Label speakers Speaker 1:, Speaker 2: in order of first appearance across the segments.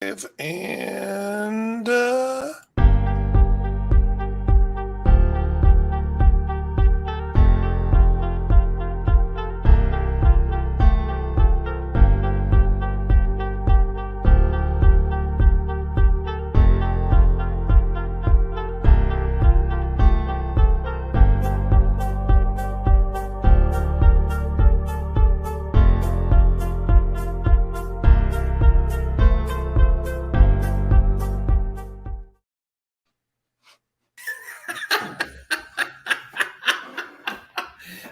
Speaker 1: And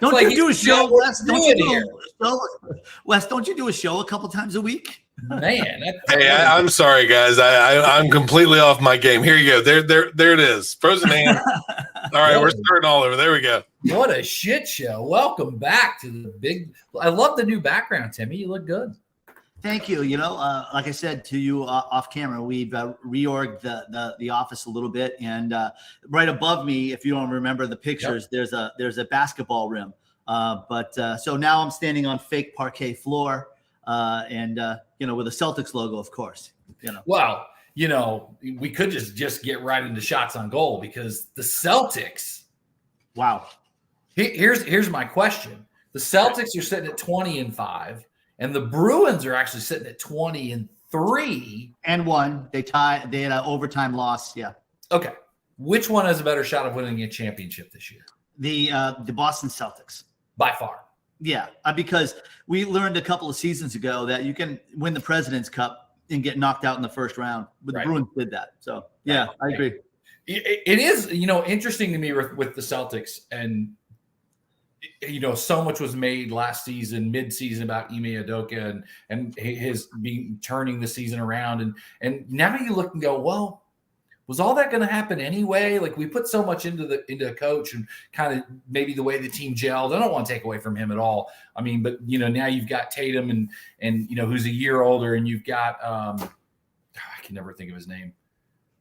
Speaker 2: Don't
Speaker 3: like
Speaker 2: you do a show, Wes? Don't you do
Speaker 3: here.
Speaker 2: a show, Wes? Don't you do a show a couple times a week?
Speaker 3: Man,
Speaker 1: hey, I'm sorry, guys. I'm completely off my game. Here you go. There it is. Frozen hand. All right, we're starting all over. There we go.
Speaker 3: What a shit show. Welcome back to the big. I love the new background, Timmy. You look good.
Speaker 2: Thank you. You know, like I said to you off camera, we've reorged the office a little bit, and right above me, if you don't remember the pictures, there's a basketball rim. So now I'm standing on fake parquet floor, and with a Celtics logo, of course.
Speaker 3: Well, we could just get right into shots on goal because the Celtics.
Speaker 2: Wow.
Speaker 3: Here's my question: the Celtics are sitting at 20-5. And the Bruins are actually sitting at 20-3.
Speaker 2: And one. They had an overtime loss. Yeah.
Speaker 3: Okay. Which one has a better shot of winning a championship this year?
Speaker 2: The Boston Celtics.
Speaker 3: By far.
Speaker 2: Yeah. Because we learned a couple of seasons ago that you can win the President's Cup and get knocked out in the first round. But the Bruins did that. So, yeah, I agree.
Speaker 3: It is, interesting to me with the Celtics, and so much was made last season, mid-season, about Ime Udoka and his turning the season around. And now you look and go, well, was all that going to happen anyway? Like, we put so much into a coach and kind of maybe the way the team gelled. I don't want to take away from him at all. I mean, but now you've got Tatum and who's a year older, and you've got I can never think of his name.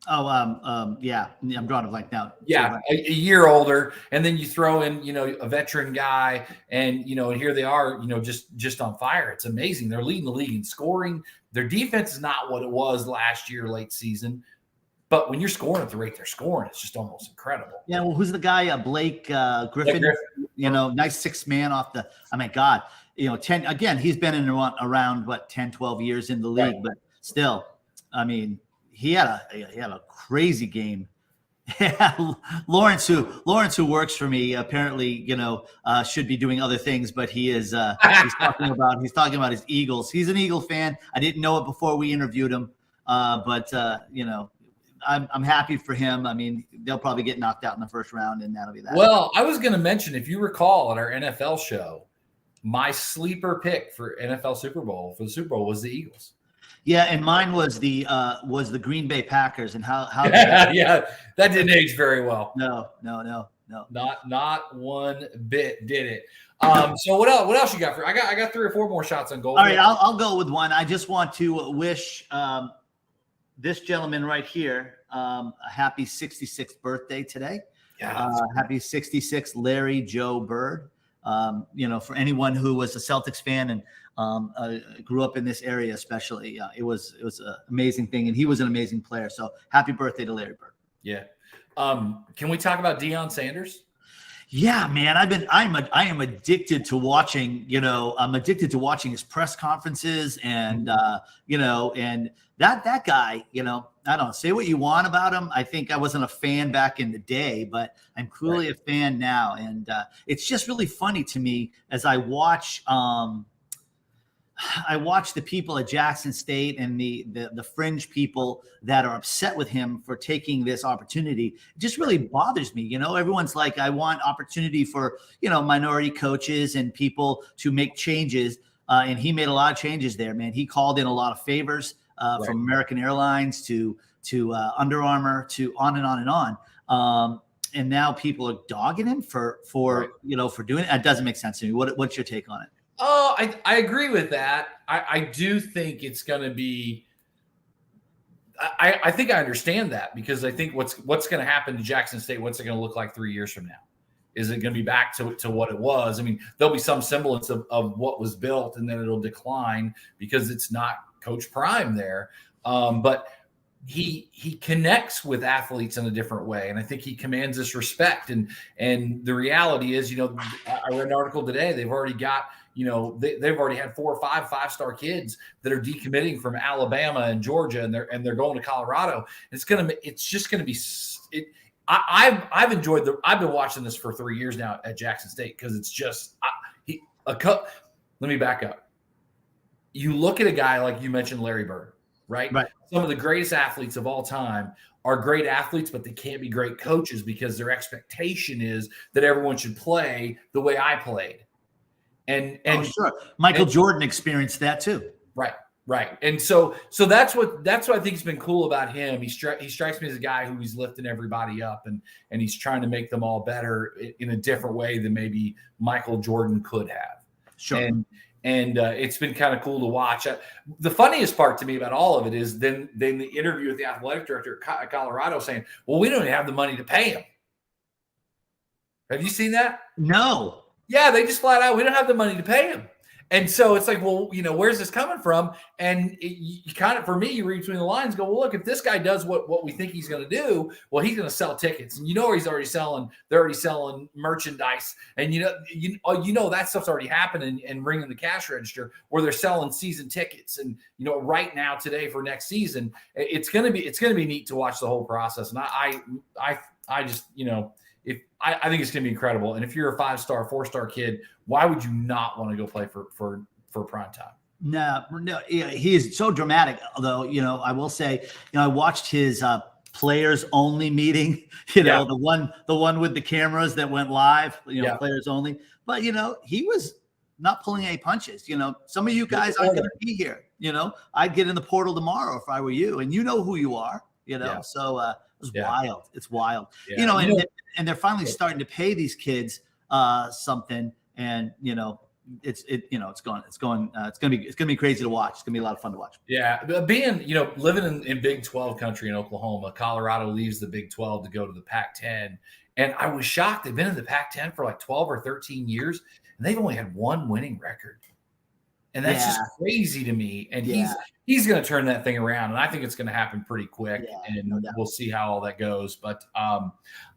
Speaker 2: Yeah, I'm drawing a blank now.
Speaker 3: Yeah, a year older, and then you throw in, a veteran guy, and and here they are, just on fire. It's amazing. They're leading the league in scoring. Their defense is not what it was last year, late season, but when you're scoring at the rate they're scoring, it's just almost incredible.
Speaker 2: Yeah, well, who's the guy? Blake Griffin. Nice sixth man off the. I mean, God, 10 again. He's been around 10, 12 years in the league, but still, I mean. He had a crazy game. Lawrence, who works for me, apparently, should be doing other things, but he is. He's talking about his Eagles. He's an Eagle fan. I didn't know it before we interviewed him, but I'm happy for him. I mean, they'll probably get knocked out in the first round, and that'll be that.
Speaker 3: Well, I was going to mention, if you recall, at our NFL show, my sleeper pick for NFL Super Bowl was the Eagles.
Speaker 2: Yeah, and mine was the Green Bay Packers, and how
Speaker 3: yeah, that didn't age very well.
Speaker 2: No.
Speaker 3: Not one bit did it. So what else you got for? I got 3 or 4 more shots on goal.
Speaker 2: All right, I'll go with one. I just want to wish this gentleman right here a happy 66th birthday today.
Speaker 3: Yeah,
Speaker 2: happy 66, Larry Joe Bird. For anyone who was a Celtics fan and grew up in this area, especially, it was an amazing thing, and he was an amazing player. So happy birthday to Larry Bird.
Speaker 3: Yeah. Can we talk about Deion Sanders?
Speaker 2: Yeah, man, I am addicted to watching. I'm addicted to watching his press conferences, and and that guy. I don't know, say what you want about him. I think I wasn't a fan back in the day, but I'm clearly a fan now, and it's just really funny to me as I watch. I watch the people at Jackson State and the fringe people that are upset with him for taking this opportunity. It just really bothers me. Everyone's like, I want opportunity for, minority coaches and people to make changes. And he made a lot of changes there, man. He called in a lot of favors from American Airlines to Under Armour to on and on and on. And now people are dogging him for doing it. It doesn't make sense to me. What's your take on it?
Speaker 3: Oh, I agree with that. I do think it's going to be. I think I understand that, because I think what's going to happen to Jackson State, what's it going to look like 3 years from now? Is it going to be back to what it was? I mean, there'll be some semblance of what was built, and then it'll decline because it's not Coach Prime there. But he connects with athletes in a different way, and I think he commands this respect. And the reality is, I read an article today. They've already got, they've already had 4 or 5 5-star kids that are decommitting from Alabama and Georgia, and they're going to Colorado. It's just gonna be. I've enjoyed I've been watching this for 3 years now at Jackson State, because it's just let me back up. You look at a guy like you mentioned, Larry Bird, right? Some of the greatest athletes of all time are great athletes, but they can't be great coaches because their expectation is that everyone should play the way I played. And
Speaker 2: sure, Michael Jordan experienced that too.
Speaker 3: Right. And so that's what I think has been cool about him. He strikes me as a guy who he's lifting everybody up, and he's trying to make them all better in a different way than maybe Michael Jordan could have.
Speaker 2: Sure.
Speaker 3: And it's been kind of cool to watch. The funniest part to me about all of it is then the interview with the athletic director at Colorado saying, well, we don't even have the money to pay him. Have you seen that?
Speaker 2: No.
Speaker 3: Yeah, they just flat out, we don't have the money to pay him. And so it's like, well, where's this coming from? And you kind of, for me, you read between the lines, go, well, look, if this guy does what we think he's going to do, well, he's going to sell tickets. And he's already selling, they're already selling merchandise. And that stuff's already happening and ringing the cash register, where they're selling season tickets. And, right now, today for next season, it's going to be neat to watch the whole process. And I just, I think it's going to be incredible. And if you're a 5-star, 4-star kid, why would you not want to go play for prime time?
Speaker 2: No, he is so dramatic. Although, I will say, I watched his players only meeting, the one with the cameras that went live, players only. But, he was not pulling any punches. Some of you guys aren't going to be here. I'd get in the portal tomorrow if I were you, and who you are, so it was wild. It's wild, and they're finally starting to pay these kids something, and it's going to be crazy to watch. It's going to be a lot of fun to watch.
Speaker 3: Yeah, being living in Big 12 country in Oklahoma, Colorado leaves the Big 12 to go to the Pac-10, and I was shocked. They've been in the Pac-10 for like 12 or 13 years, and they've only had one winning record. And that's just crazy to me. And he's going to turn that thing around. And I think it's going to happen pretty quick. Yeah, and we'll see how all that goes. But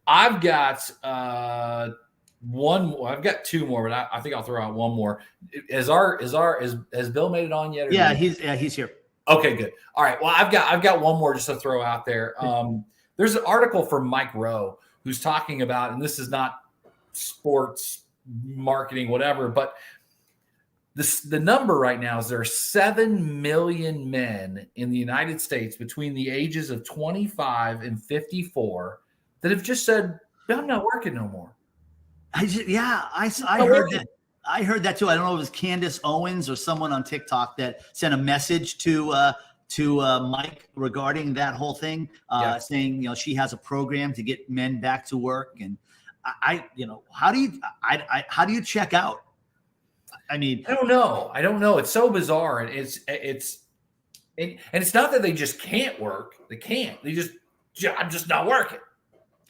Speaker 3: I've got one more. I've got 2 more, but I think I'll throw out one more. Has Bill made it on yet?
Speaker 2: He's here.
Speaker 3: Okay, good. All right. Well, I've got one more just to throw out there. There's an article from Mike Rowe who's talking about, and this is not sports marketing, whatever, but the number right now is there are 7 million men in the United States between the ages of 25 and 54 that have just said, I'm not working no more.
Speaker 2: I heard that. I heard that too. I don't know if it was Candace Owens or someone on TikTok that sent a message to Mike regarding that whole thing, saying, she has a program to get men back to work. And how do you check out? I mean,
Speaker 3: I don't know. It's so bizarre. And it's not that they just can't work. They can't. I'm just not working.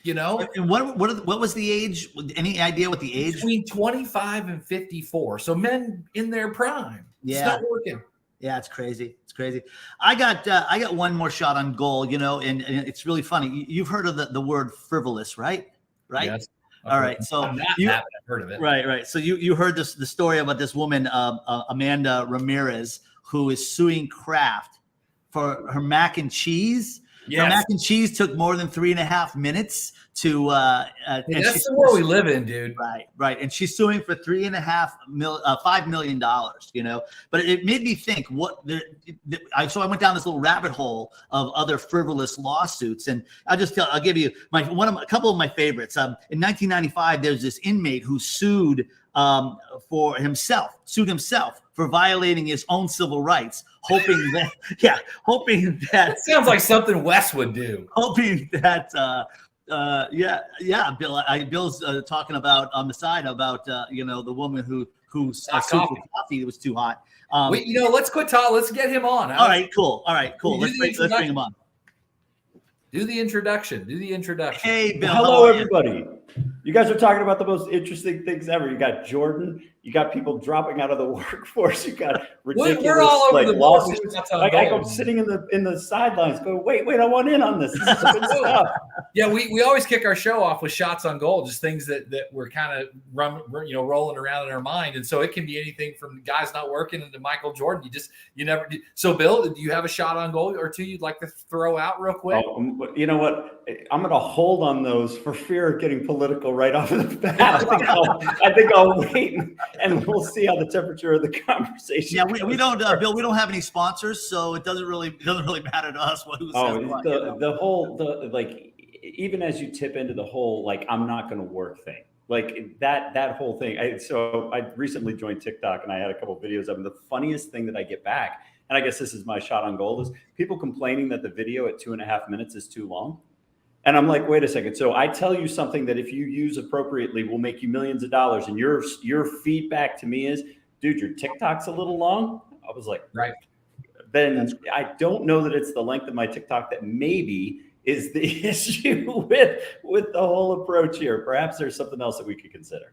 Speaker 2: And what was the age? Any idea what the age?
Speaker 3: Between 25 and 54. So men in their prime. Yeah. It's not working.
Speaker 2: Yeah, it's crazy. It's crazy. I got one more shot on goal, and it's really funny. You've heard of the word frivolous, right? Right.
Speaker 3: Yes.
Speaker 2: All right. So
Speaker 3: I've heard of it.
Speaker 2: Right. So you heard the story about this woman, Amanda Ramirez, who is suing Kraft for her mac and cheese. Yes. Her mac and cheese took more than 3.5 minutes to.
Speaker 3: That's the world we live in, dude.
Speaker 2: Right. And she's suing for $5 million. But it made me think. So I went down this little rabbit hole of other frivolous lawsuits, and I'll give you a couple of my favorites. In 1995, there's this inmate who sued himself for violating his own civil rights, hoping that
Speaker 3: sounds like something Wes would do.
Speaker 2: Hoping that Bill's talking about on the side about the woman who coffee was too hot.
Speaker 3: Wait, let's quit talking. Let's get him on.
Speaker 2: All right, cool. Let's bring him on.
Speaker 3: Do the introduction.
Speaker 2: Hey, Bill.
Speaker 4: Hello, everybody. You guys are talking about the most interesting things ever. You got Jordan. You got people dropping out of the workforce. You got ridiculous
Speaker 3: we're all over the board.
Speaker 4: lawsuits. I'm sitting in the sidelines going, wait, I want in on this. This is good stuff.
Speaker 3: Yeah, we always kick our show off with shots on goal, just things that we're kind of rolling around in our mind. And so it can be anything from guys not working into Michael Jordan. You never do. So Bill, do you have a shot on goal or two you'd like to throw out real quick?
Speaker 4: You know what? I'm going to hold on those for fear of getting political right off of the bat. I think I'll wait and we'll see how the temperature of the conversation.
Speaker 2: Yeah, we don't, Bill. We don't have any sponsors, so it doesn't really matter to us who says what.
Speaker 4: The whole even as you tip into the whole I'm not going to work thing, that whole thing. So I recently joined TikTok and I had a couple of videos of them. The funniest thing that I get back, and I guess this is my shot on goal, is people complaining that the video at 2.5 minutes is too long. And I'm like, wait a second. So I tell you something that if you use appropriately will make you millions of dollars. And your feedback to me is, dude, your TikTok's a little long. I was like,
Speaker 3: right.
Speaker 4: Then I don't know that it's the length of my TikTok that maybe is the issue with the whole approach here. Perhaps there's something else that we could consider.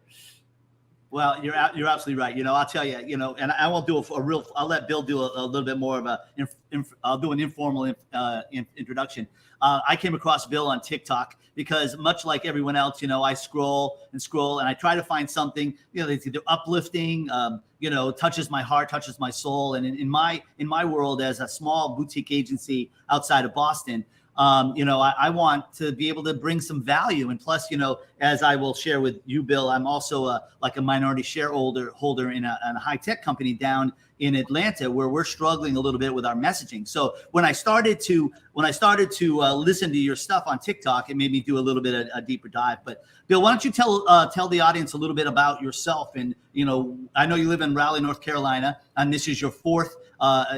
Speaker 2: Well, you're absolutely right. I'll tell you, and I won't do a real. I'll let Bill do a little bit more of I'll do an informal introduction. I came across Bill on TikTok because much like everyone else, I scroll and I try to find something, that's either uplifting, touches my heart, touches my soul. And in my world as a small boutique agency outside of Boston, I want to be able to bring some value. And plus, as I will share with you, Bill, I'm also a minority shareholder in a high tech company down in Atlanta where we're struggling a little bit with our messaging. So when I started to listen to your stuff on TikTok, it made me do a little bit of a deeper dive. But Bill, why don't you tell the audience a little bit about yourself? And I know you live in Raleigh, North Carolina, and this is your fourth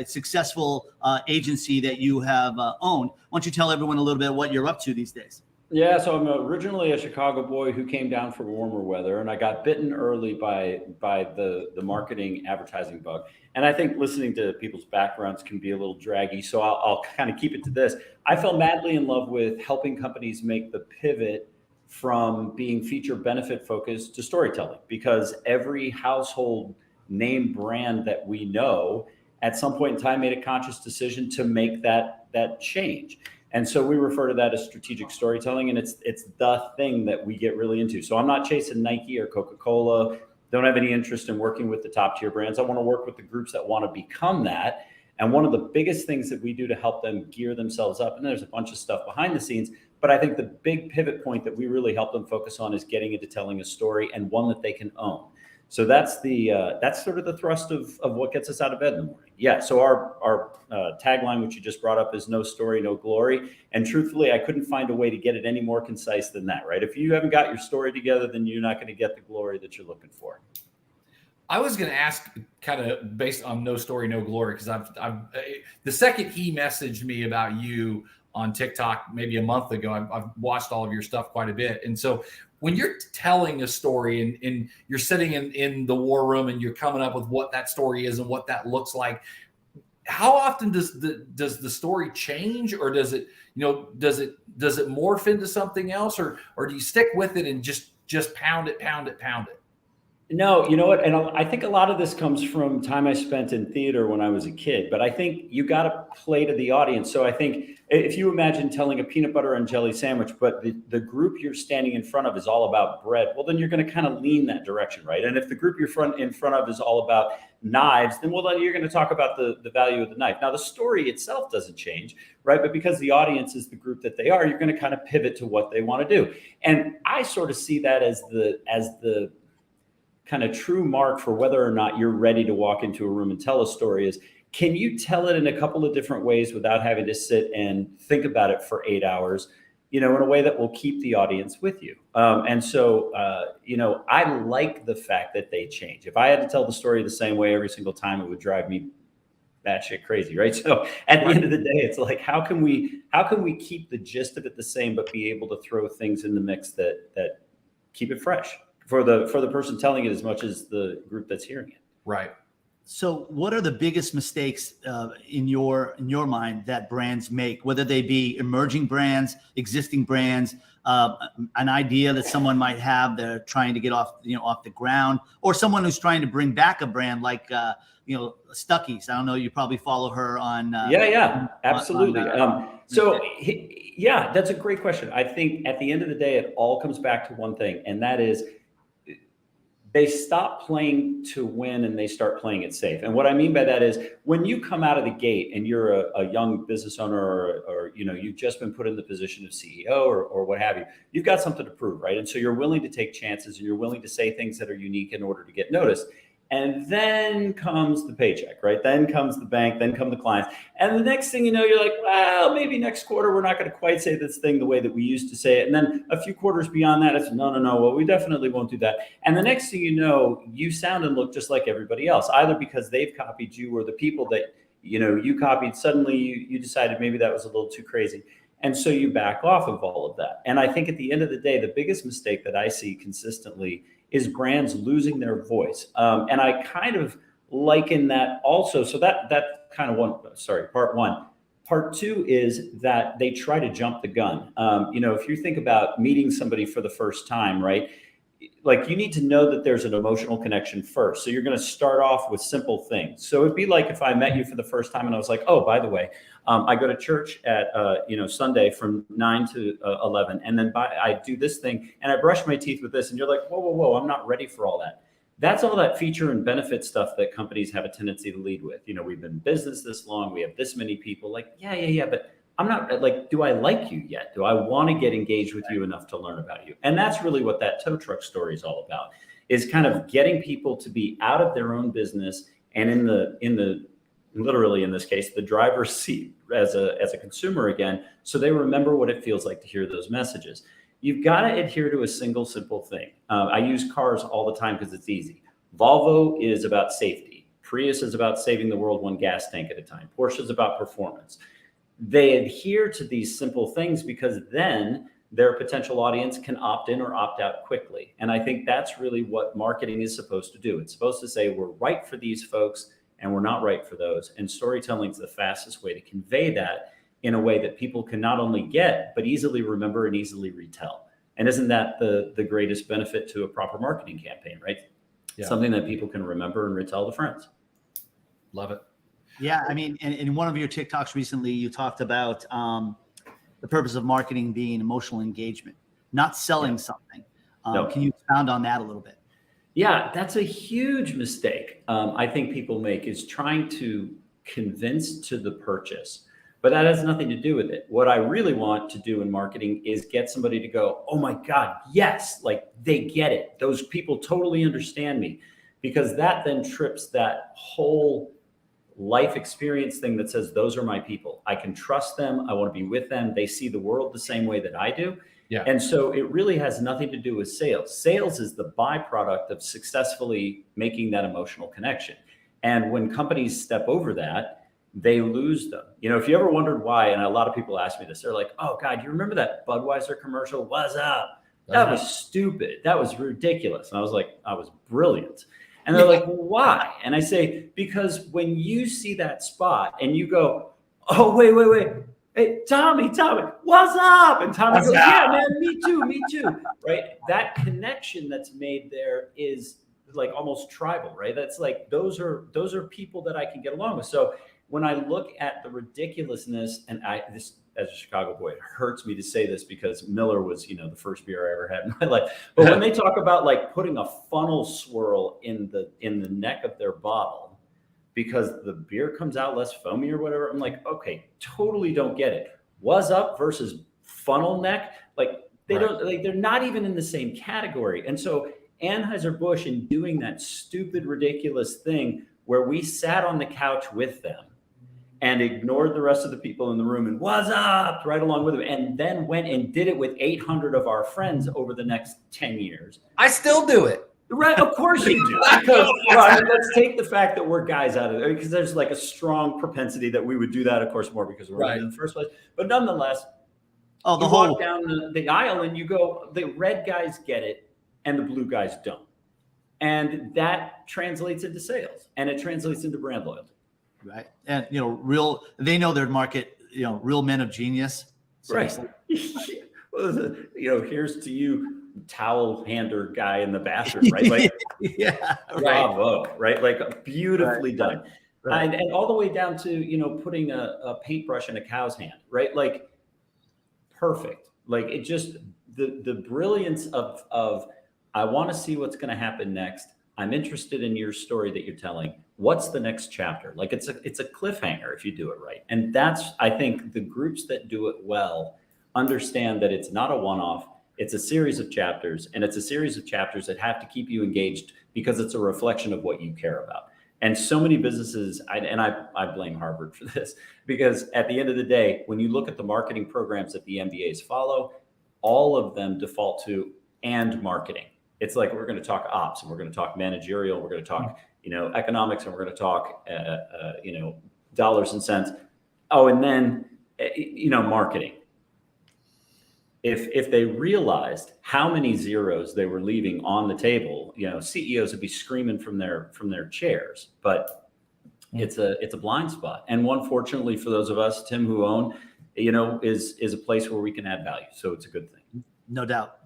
Speaker 2: successful agency that you have owned. Why don't you tell everyone a little bit what you're up to these days?
Speaker 4: Yeah, so I'm originally a Chicago boy who came down for warmer weather, and I got bitten early by the marketing advertising bug. And I think listening to people's backgrounds can be a little draggy, so I'll kind of keep it to this. I fell madly in love with helping companies make the pivot from being feature benefit focused to storytelling, because every household name brand that we know at some point in time made a conscious decision to make that change. And so we refer to that as strategic storytelling, and it's the thing that we get really into. So I'm not chasing Nike or Coca-Cola, don't have any interest in working with the top tier brands. I want to work with the groups that want to become that. And one of the biggest things that we do to help them gear themselves up, and there's a bunch of stuff behind the scenes, but I think the big pivot point that we really help them focus on is getting into telling a story, and one that they can own. So that's sort of the thrust of what gets us out of bed in the morning. Yeah. So our tagline, which you just brought up, is no story, no glory. And truthfully, I couldn't find a way to get it any more concise than that, right? If you haven't got your story together, then you're not going to get the glory that you're looking for.
Speaker 3: I was going to ask kind of based on no story, no glory, because I've the second he messaged me about you on TikTok, maybe a month ago, I've watched all of your stuff quite a bit. And so when you're telling a story and you're sitting in the war room and you're coming up with what that story is and what that looks like, how often does the story change, or does it morph into something else, or do you stick with it and just pound it?
Speaker 4: No, you know what? And I think a lot of this comes from time I spent in theater when I was a kid, but I think you got to play to the audience. So I think if you imagine telling a peanut butter and jelly sandwich, but the group you're standing in front of is all about bread, well, then you're going to kind of lean that direction, right? And if the group you're in front of is all about knives, then you're going to talk about the value of the knife. Now, the story itself doesn't change, right? But because the audience is the group that they are, you're going to kind of pivot to what they want to do. And I sort of see that as the kind of true mark for whether or not you're ready to walk into a room and tell a story is, can you tell it in a couple of different ways without having to sit and think about it for 8 hours, in a way that will keep the audience with you. And so, I like the fact that they change. If I had to tell the story the same way every single time, it would drive me batshit crazy, right? So at the end of the day, it's like, how can we keep the gist of it the same, but be able to throw things in the mix that keep it fresh for the person telling it as much as the group that's hearing it.
Speaker 3: Right.
Speaker 2: So what are the biggest mistakes in your mind that brands make, whether they be emerging brands, existing brands, an idea that someone might have, they're trying to get off the ground, or someone who's trying to bring back a brand like, Stuckey's. I don't know. You probably follow her on.
Speaker 4: Absolutely. Yeah, that's a great question. I think at the end of the day, it all comes back to one thing, and that is they stop playing to win and they start playing it safe. And what I mean by that is when you come out of the gate and you're a young business owner or you've just been put in the position of CEO or what have you, you've got something to prove, right? And so you're willing to take chances and you're willing to say things that are unique in order to get noticed. And then comes the paycheck, right? Then comes the bank, then come the clients. And the next thing you know, you're like, well, maybe next quarter, we're not going to quite say this thing the way that we used to say it. And then a few quarters beyond that, it's no, well, we definitely won't do that. And the next thing you know, you sound and look just like everybody else, either because they've copied you or the people that, you copied, suddenly you decided maybe that was a little too crazy. And so you back off of all of that. And I think at the end of the day, the biggest mistake that I see consistently is brands losing their voice. And I kind of liken that also. So that kind of part one. Part two is that they try to jump the gun. If you think about meeting somebody for the first time, right? Like you need to know that there's an emotional connection first. So you're going to start off with simple things. So it'd be like if I met you for the first time and I was like, oh, by the way, I go to church at, Sunday from 9 to 11. And then I do this thing and I brush my teeth with this. And you're like, whoa, I'm not ready for all that. That's all that feature and benefit stuff that companies have a tendency to lead with. We've been in business this long. We have this many people like, yeah. But I'm not like, do I like you yet? Do I want to get engaged with you enough to learn about you? And that's really what that tow truck story is all about, is kind of getting people to be out of their own business and in the literally in this case, the driver's seat as a consumer again, so they remember what it feels like to hear those messages. You've got to adhere to a single simple thing. I use cars all the time because it's easy. Volvo is about safety. Prius is about saving the world one gas tank at a time. Porsche is about performance. They adhere to these simple things because then their potential audience can opt in or opt out quickly. And I think that's really what marketing is supposed to do. It's supposed to say we're right for these folks and we're not right for those. And storytelling is the fastest way to convey that in a way that people can not only get, but easily remember and easily retell. And isn't that the greatest benefit to a proper marketing campaign, right? Yeah. Something that people can remember and retell to friends.
Speaker 3: Love it.
Speaker 2: Yeah, I mean, in one of your TikToks recently, you talked about the purpose of marketing being emotional engagement, not selling something. Can you expound on that a little bit?
Speaker 4: Yeah, that's a huge mistake I think people make, is trying to convince to the purchase. But that has nothing to do with it. What I really want to do in marketing is get somebody to go, oh my God, yes, like they get it. Those people totally understand me, because that then trips that whole life experience thing that says, those are my people. I can trust them. I want to be with them. They see the world the same way that I do. Yeah. And so it really has nothing to do with sales. Sales is the byproduct of successfully making that emotional connection. And when companies step over that, they lose them. If you ever wondered why, and a lot of people ask me this, they're like, oh God, you remember that Budweiser commercial? What's up? That was stupid. That was ridiculous. And I was like, I was brilliant. And they're like, well, why? And I say, because when you see that spot and you go, oh, wait. Hey, Tommy, what's up? And Tommy goes, yeah, man, me too. Right? That connection that's made there is like almost tribal, right? That's like, those are people that I can get along with. So when I look at the ridiculousness, and this as a Chicago boy, it hurts me to say this because Miller was, the first beer I ever had in my life. But when they talk about like putting a funnel swirl in the neck of their bottle because the beer comes out less foamy or whatever, I'm like, okay, totally don't get it. Was up versus funnel neck, like don't, like they're not even in the same category. And so Anheuser-Busch, in doing that stupid, ridiculous thing where we sat on the couch with them and ignored the rest of the people in the room and was up right along with them, and then went and did it with 800 of our friends over the next 10 years.
Speaker 3: I still do it.
Speaker 4: Right, of course you do. Because let's take the fact that we're guys out of it, because there's like a strong propensity that we would do that, of course, more because we're in the first place. But nonetheless, you walk down the aisle and you go, the red guys get it and the blue guys don't. And that translates into sales, and it translates into brand loyalty.
Speaker 2: Right. And, they know their market, real men of genius.
Speaker 4: Right. Well, here's to you, towel hander guy in the bathroom, right? Like,
Speaker 2: yeah.
Speaker 4: Bravo, right? Like beautifully done.
Speaker 2: Right.
Speaker 4: And all the way down to, putting a paintbrush in a cow's hand, right? Like perfect. Like it just, the brilliance of I want to see what's going to happen next. I'm interested in your story that you're telling. What's the next chapter? Like it's a cliffhanger if you do it right. And that's, I think, the groups that do it well understand that it's not a one-off. It's a series of chapters, and it's a series of chapters that have to keep you engaged because it's a reflection of what you care about. And so many businesses, I blame Harvard for this, because at the end of the day, when you look at the marketing programs that the MBAs follow, all of them default to and marketing. It's like, we're going to talk ops, and we're going to talk managerial, we're going to talk, economics, and we're going to talk, dollars and cents. Oh, and then, marketing. If they realized how many zeros they were leaving on the table, CEOs would be screaming from their chairs. But it's a blind spot, and one, fortunately for those of us, Tim, who own, is a place where we can add value. So it's a good thing.
Speaker 2: No doubt.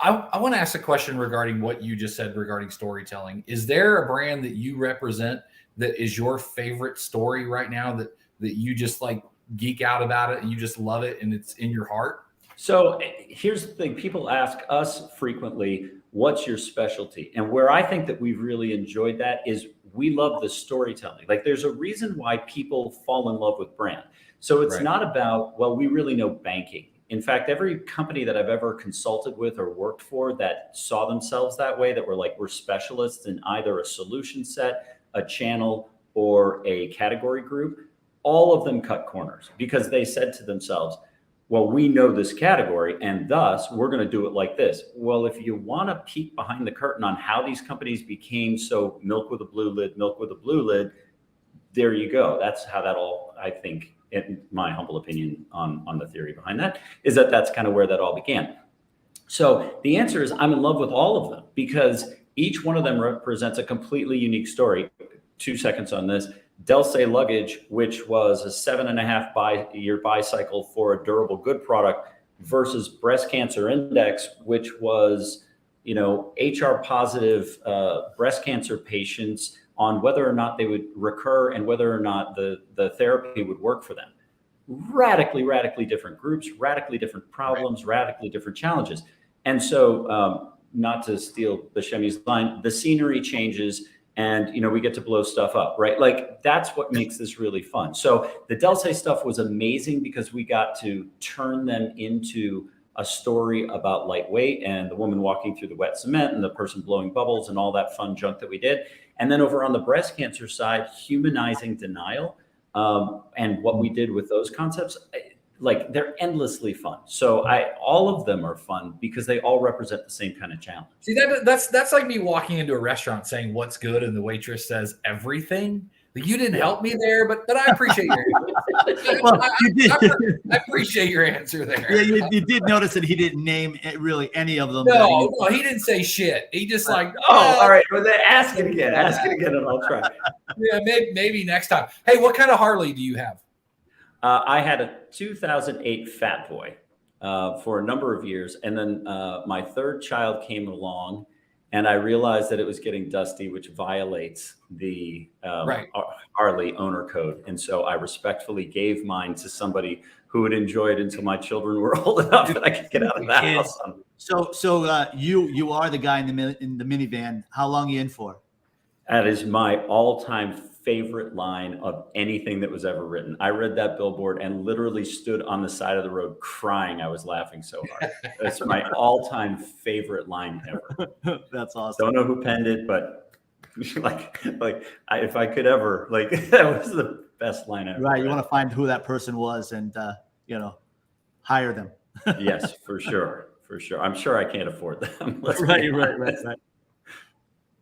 Speaker 3: I want to ask a question regarding what you just said regarding storytelling. Is there a brand that you represent that is your favorite story right now that you just like geek out about it and you just love it and it's in your heart?
Speaker 4: So here's the thing. People ask us frequently, what's your specialty? And where I think that we've really enjoyed that is we love the storytelling. Like there's a reason why people fall in love with brand. So it's not about, well, we really know banking. In fact, every company that I've ever consulted with or worked for that saw themselves that way, that were like, we're specialists in either a solution set, a channel, or a category group, all of them cut corners because they said to themselves, well, we know this category and thus we're going to do it like this. Well, if you want to peek behind the curtain on how these companies became so milk with a blue lid, there you go. That's how that all, I think, in my humble opinion on the theory behind that, is that's kind of where that all began. So the answer is I'm in love with all of them because each one of them represents a completely unique story. 2 seconds on this. Delsay luggage, which was a 7.5-year buy cycle for a durable good product, versus breast cancer index, which was, HR positive breast cancer patients on whether or not they would recur and whether or not the therapy would work for them. Radically different groups, radically different problems, radically different challenges. And so, not to steal Buscemi's line, the scenery changes and, we get to blow stuff up, right? Like that's what makes this really fun. So the Delsay stuff was amazing because we got to turn them into a story about lightweight and the woman walking through the wet cement and the person blowing bubbles and all that fun junk that we did. And then over on the breast cancer side, humanizing denial and what we did with those concepts, like they're endlessly fun. So all of them are fun because they all represent the same kind of challenge.
Speaker 3: See, that's like me walking into a restaurant saying what's good and the waitress says everything. Like, you didn't help me there, but I appreciate your answer. Well, I appreciate your answer there.
Speaker 2: Yeah, you did notice that he didn't name really any of them.
Speaker 3: No, he didn't say shit. He just like,
Speaker 4: all right. Well, then ask it again, and I'll try.
Speaker 3: Yeah, maybe next time. Hey, what kind of Harley do you have?
Speaker 4: I had a 2008 Fat Boy for a number of years. And then my third child came along and I realized that it was getting dusty, which violates the Harley owner code. And so I respectfully gave mine to somebody who would enjoy it until my children were old enough that I could get out of that house.
Speaker 2: So you are the guy in the minivan. How long are you in for?
Speaker 4: That is my all-time favorite line of anything that was ever written. I read that billboard and literally stood on the side of the road crying. I was laughing so hard. That's my all-time favorite line ever.
Speaker 2: That's awesome.
Speaker 4: Don't know who penned it, but if I could ever, that was the best line ever.
Speaker 2: Right. You want to find who that person was and, hire them.
Speaker 4: Yes, for sure. For sure. I'm sure I can't afford them.
Speaker 2: Right.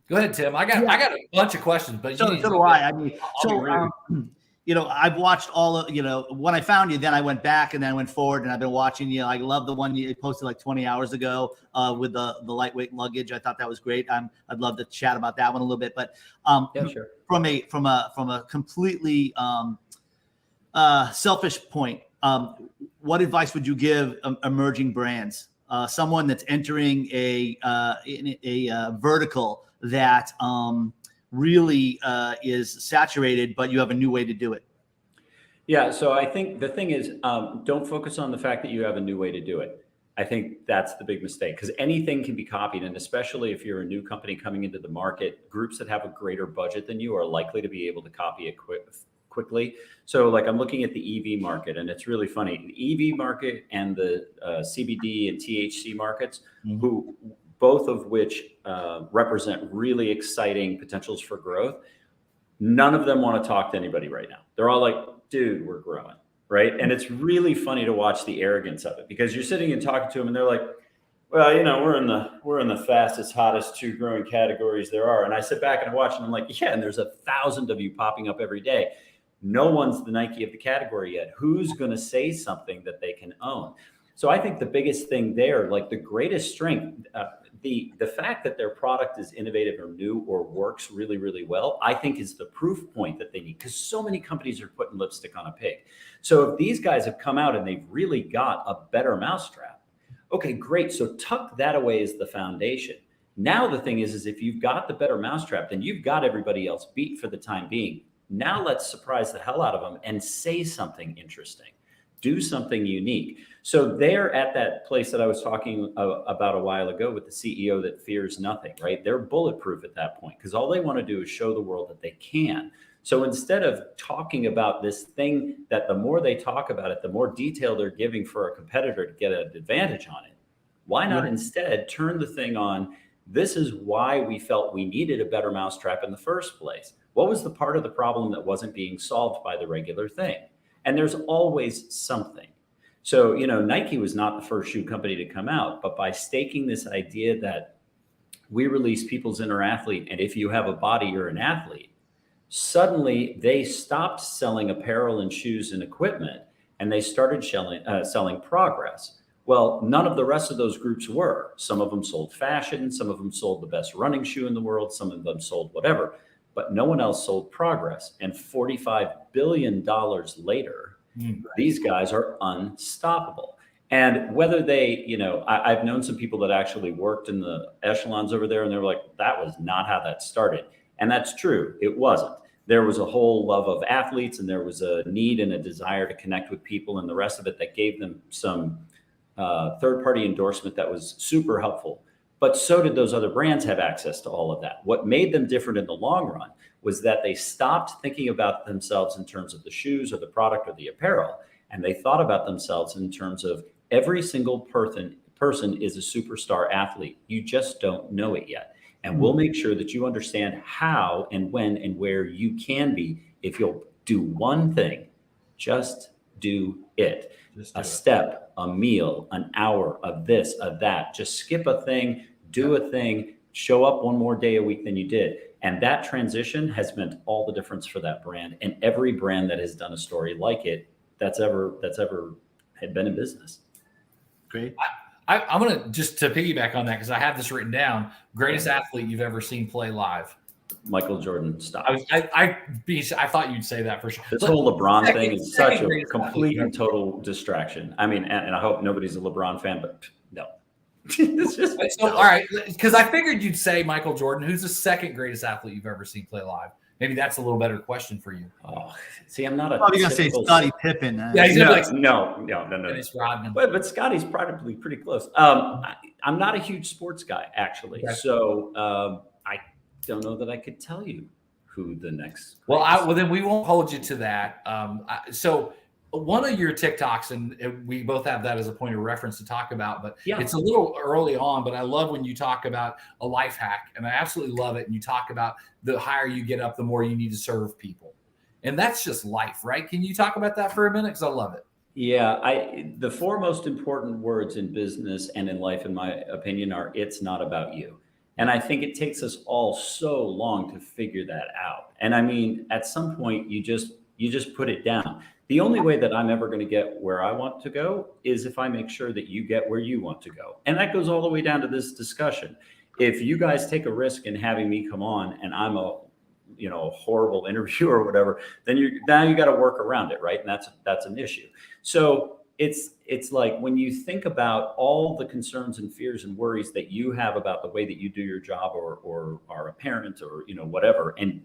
Speaker 3: Go ahead, Tim. I got a bunch of questions, but
Speaker 2: so do I. I mean, I've watched all of, when I found you, then I went back and then I went forward and I've been watching you. I love the one you posted like 20 hours ago with the lightweight luggage. I thought that was great. I'd love to chat about that one a little bit, but
Speaker 4: yeah, sure.
Speaker 2: From a completely selfish point, what advice would you give emerging brands? Someone that's entering a vertical that really is saturated, but you have a new way to do it.
Speaker 4: Yeah. So I think the thing is, don't focus on the fact that you have a new way to do it. I think that's the big mistake, because anything can be copied. And especially if you're a new company coming into the market, groups that have a greater budget than you are likely to be able to copy it quickly. So like I'm looking at the EV market, and it's really funny. The EV market and the CBD and THC markets, who both of which represent really exciting potentials for growth. None of them want to talk to anybody right now. They're all like, dude, we're growing, right? And it's really funny to watch the arrogance of it, because you're sitting and talking to them and they're like, well, we're in the fastest, hottest 2 growing categories there are. And I sit back and I watch and I'm like, yeah, and there's 1,000 of you popping up every day. No one's the Nike of the category yet. Who's going to say something that they can own? So I think the biggest thing there, like the greatest strength, the fact that their product is innovative or new or works really, really well, I think is the proof point that they need, because so many companies are putting lipstick on a pig. So if these guys have come out and they've really got a better mousetrap, okay, great. So tuck that away as the foundation. Now the thing is if you've got the better mousetrap, then you've got everybody else beat for the time being. Now let's surprise the hell out of them and say something interesting. Do something unique. So they're at that place that I was talking about a while ago with the CEO that fears nothing, right? They're bulletproof at that point, because all they want to do is show the world that they can. So instead of talking about this thing that the more they talk about it, the more detail they're giving for a competitor to get an advantage on it, why not instead turn the thing on? This is why we felt we needed a better mousetrap in the first place. What was the part of the problem that wasn't being solved by the regular thing? And there's always something. So, Nike was not the first shoe company to come out, but by staking this idea that we release people's inner athlete, and if you have a body, you're an athlete, suddenly they stopped selling apparel and shoes and equipment, and they started selling progress. Well, none of the rest of those groups were. Some of them sold fashion, some of them sold the best running shoe in the world, some of them sold whatever, but no one else sold progress. And $45 billion later, these guys are unstoppable. And whether they, I've known some people that actually worked in the echelons over there, and they were like, that was not how that started. And that's true. It wasn't. There was a whole love of athletes, and there was a need and a desire to connect with people, and the rest of it that gave them some third-party endorsement that was super helpful. But so did those other brands have access to all of that. What made them different in the long run was that they stopped thinking about themselves in terms of the shoes or the product or the apparel, and they thought about themselves in terms of every single person is a superstar athlete. You just don't know it yet. And we'll make sure that you understand how and when and where you can be if you'll do one thing. Just do it. A step, a meal, an hour of this, of that. Just skip a thing, do a thing, show up one more day a week than you did. And that transition has meant all the difference for that brand. And every brand that has done a story like it that's ever had been in business.
Speaker 2: Great.
Speaker 3: I'm going to just to piggyback on that, because I have this written down. Greatest athlete you've ever seen play live.
Speaker 4: Michael Jordan. Stop.
Speaker 3: I thought you'd say that for sure.
Speaker 4: This whole LeBron thing is such a complete and total distraction. I mean, and I hope nobody's a LeBron fan, but no. It's just
Speaker 3: so, all right, because I figured you'd say Michael Jordan. Who's the second greatest athlete you've ever seen play live? Maybe that's a little better question for you.
Speaker 4: Oh, see, I'm not a.
Speaker 2: Probably gonna say Scottie Pippen.
Speaker 3: Yeah, he's
Speaker 4: no.
Speaker 3: Dennis Rodman.
Speaker 4: But Scotty's probably pretty close. I'm not a huge sports guy, actually. Okay. So I don't know that I could tell you who the next.
Speaker 3: Well, then we won't hold you to that. So one of your TikToks, and we both have that as a point of reference to talk about, but it's a little early on, but I love when you talk about a life hack, and I absolutely love it. And you talk about the higher you get up, the more you need to serve people. And that's just life, right? Can you talk about that for a minute? Because I love it.
Speaker 4: Yeah, the four most important words in business and in life, in my opinion, are "it's not about you." And I think it takes us all so long to figure that out. And I mean, at some point, you just You just put it down. The only way that I'm ever going to get where I want to go is if I make sure that you get where you want to go. And that goes all the way down to this discussion. If you guys take a risk in having me come on and I'm a horrible interviewer or whatever, then you got to work around it, right? And that's an issue. So it's like when you think about all the concerns and fears and worries that you have about the way that you do your job or are a parent or whatever, and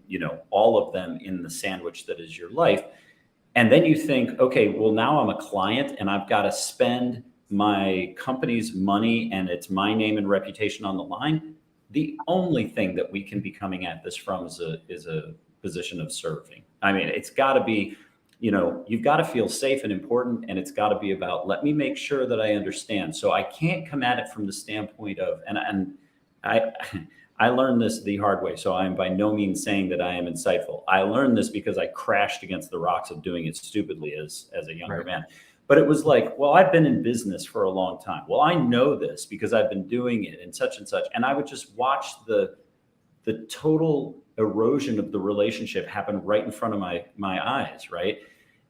Speaker 4: all of them in the sandwich that is your life. And then you think, okay, well, now I'm a client and I've got to spend my company's money and it's my name and reputation on the line. The only thing that we can be coming at this from is a position of serving. I mean, it's got to be, you've got to feel safe and important, and it's got to be about, let me make sure that I understand. So I can't come at it from the standpoint of, and I learned this the hard way. So I'm by no means saying that I am insightful. I learned this because I crashed against the rocks of doing it stupidly as a younger man. But it was like, well, I've been in business for a long time. Well, I know this because I've been doing it and such and such. And I would just watch the total erosion of the relationship happen right in front of my eyes, right?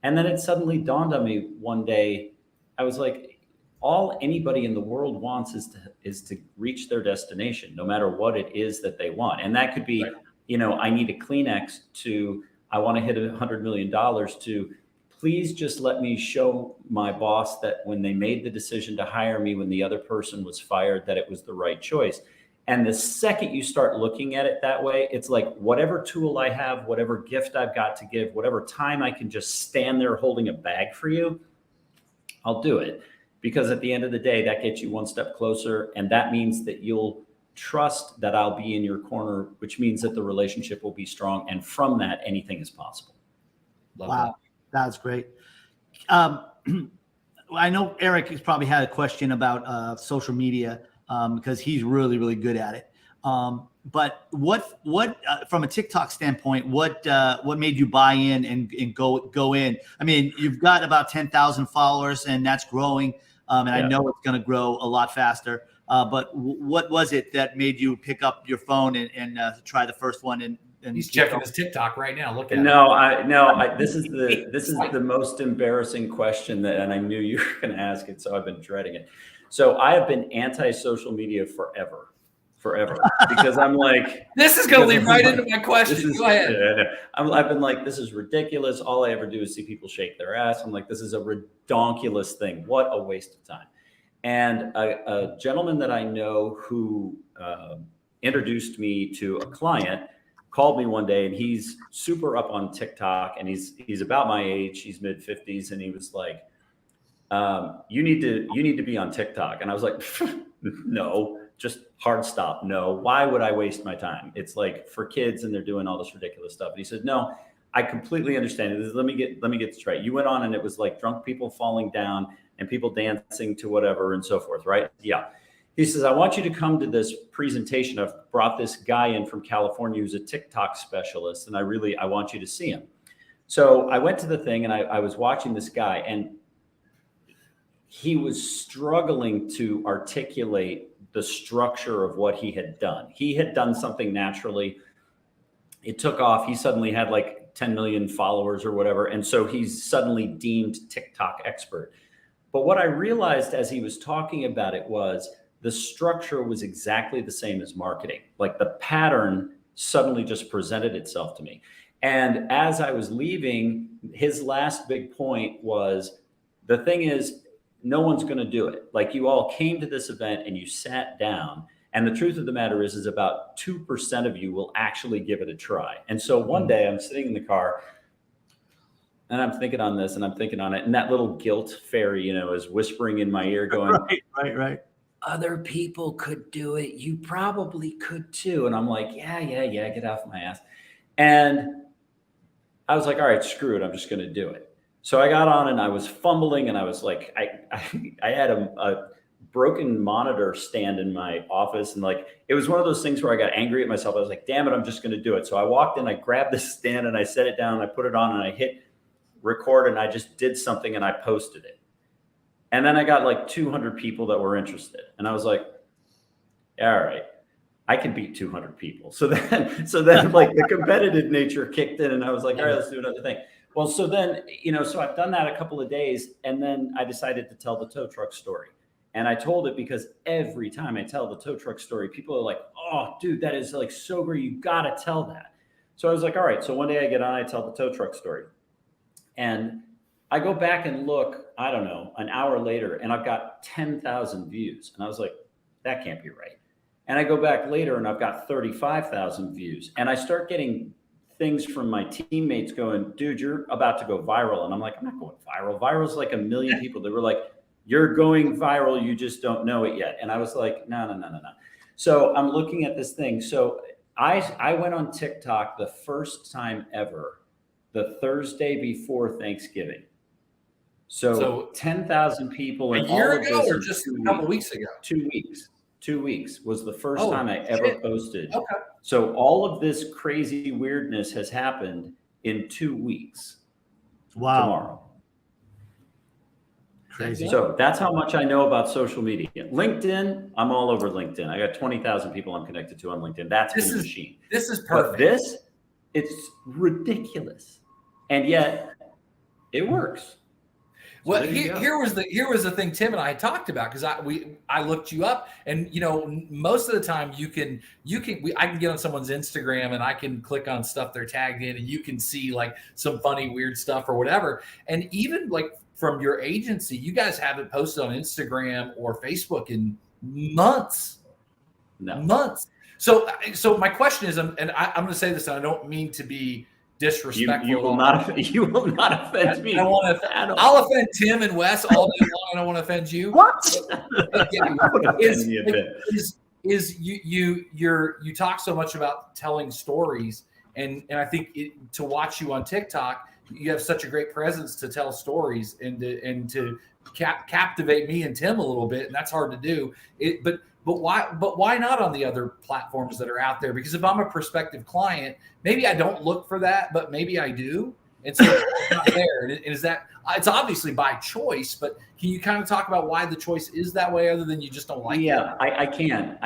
Speaker 4: And then it suddenly dawned on me one day. I was like, all anybody in the world wants is to reach their destination, no matter what it is that they want. And that could be, I need a Kleenex to, I want to hit $100 million to, please just let me show my boss that when they made the decision to hire me, when the other person was fired, that it was the right choice. And the second you start looking at it that way, it's like whatever tool I have, whatever gift I've got to give, whatever time I can just stand there holding a bag for you, I'll do it. Because at the end of the day, that gets you one step closer. And that means that you'll trust that I'll be in your corner, which means that the relationship will be strong. And from that, anything is possible.
Speaker 2: Wow. That's great. I know Eric has probably had a question about social media because he's really, really good at it. But what from a TikTok standpoint, what made you buy in and go in? I mean, you've got about 10,000 followers and that's growing. And I know it's going to grow a lot faster. But what was it that made you pick up your phone and try the first one? And
Speaker 3: he's checking his TikTok right now. Look at
Speaker 4: this is the most embarrassing question and I knew you were going to ask it, so I've been dreading it. So I have been anti-social media forever, because I'm like,
Speaker 3: this is going to lead right into my question. Go ahead.
Speaker 4: I've been like, this is ridiculous. All I ever do is see people shake their ass. I'm like, this is a redonkulous thing. What a waste of time. And a gentleman that I know who introduced me to a client called me one day, and he's super up on TikTok, and he's about my age. He's mid-50s, and he was like, you need to be on TikTok. And I was like, no, just hard stop. No, why would I waste my time? It's like for kids and they're doing all this ridiculous stuff. And he said, no, I completely understand it. Let me get this straight. You went on and it was like drunk people falling down and people dancing to whatever and so forth, right? Yeah. He says, I want you to come to this presentation. I've brought this guy in from California who's a TikTok specialist, and I want you to see him. So I went to the thing and I was watching this guy, and he was struggling to articulate the structure of what he had done. He had done something naturally. It took off. He suddenly had like 10 million followers or whatever. And so he's suddenly deemed TikTok expert. But what I realized as he was talking about it was the structure was exactly the same as marketing. Like the pattern suddenly just presented itself to me. And as I was leaving, his last big point was, the thing is, no one's going to do it. Like, you all came to this event and you sat down, and the truth of the matter is about 2% of you will actually give it a try. And so one day I'm sitting in the car and I'm thinking on this and I'm thinking on it. And that little guilt fairy, is whispering in my ear going,
Speaker 2: right.
Speaker 4: Other people could do it. You probably could too. And I'm like, yeah, get off my ass. And I was like, all right, screw it. I'm just going to do it. So I got on and I was fumbling, and I was like, I had a broken monitor stand in my office. And like, it was one of those things where I got angry at myself. I was like, damn it, I'm just going to do it. So I walked in, I grabbed this stand and I set it down and I put it on and I hit record and I just did something and I posted it. And then I got like 200 people that were interested. And I was like, all right, I can beat 200 people. So then like the competitive nature kicked in, and I was like, all right, let's do another thing. Well, so then, so I've done that a couple of days, and then I decided to tell the tow truck story. And I told it because every time I tell the tow truck story, people are like, oh, dude, that is like so great. You got to tell that. So I was like, all right. So one day I get on, I tell the tow truck story. And I go back and look, I don't know, an hour later, and I've got 10,000 views. And I was like, that can't be right. And I go back later and I've got 35,000 views. And I start getting things from my teammates going, dude, you're about to go viral. And I'm like, I'm not going viral. Viral's like 1 million people. They were like, you're going viral. You just don't know it yet. And I was like, no. So I'm looking at this thing. So I went on TikTok the first time ever, the Thursday before Thanksgiving. So 10,000 people.
Speaker 3: A year ago or just a couple of weeks ago?
Speaker 4: 2 weeks. 2 weeks was the first time I ever posted.
Speaker 3: Okay.
Speaker 4: So all of this crazy weirdness has happened in 2 weeks.
Speaker 2: Wow.
Speaker 4: Tomorrow.
Speaker 2: Crazy.
Speaker 4: So that's how much I know about social media. LinkedIn, I'm all over LinkedIn. I got 20,000 people I'm connected to on LinkedIn. That's a machine.
Speaker 3: This is perfect.
Speaker 4: But it's ridiculous. And yet it works. So
Speaker 3: well, here was the thing Tim and I had talked about, because I looked you up, and most of the time I can get on someone's Instagram and I can click on stuff they're tagged in, and you can see like some funny weird stuff or whatever. And even like from your agency, you guys haven't posted on Instagram or Facebook in months.
Speaker 4: No.
Speaker 3: Months. So my question is, and I'm going to say this, and I don't mean to be disrespectful.
Speaker 4: You will not offend me.
Speaker 3: I'll offend Tim and Wes all day long. I don't want to offend you.
Speaker 4: What?
Speaker 3: You talk so much about telling stories, and I think to watch you on TikTok, you have such a great presence to tell stories and to captivate me and Tim a little bit, and that's hard to do. But why not on the other platforms that are out there? Because if I'm a prospective client, maybe I don't look for that, but maybe I do. And so it's not there. And it's obviously by choice, but can you kind of talk about why the choice is that way, other than you just don't like it?
Speaker 4: Yeah, I can.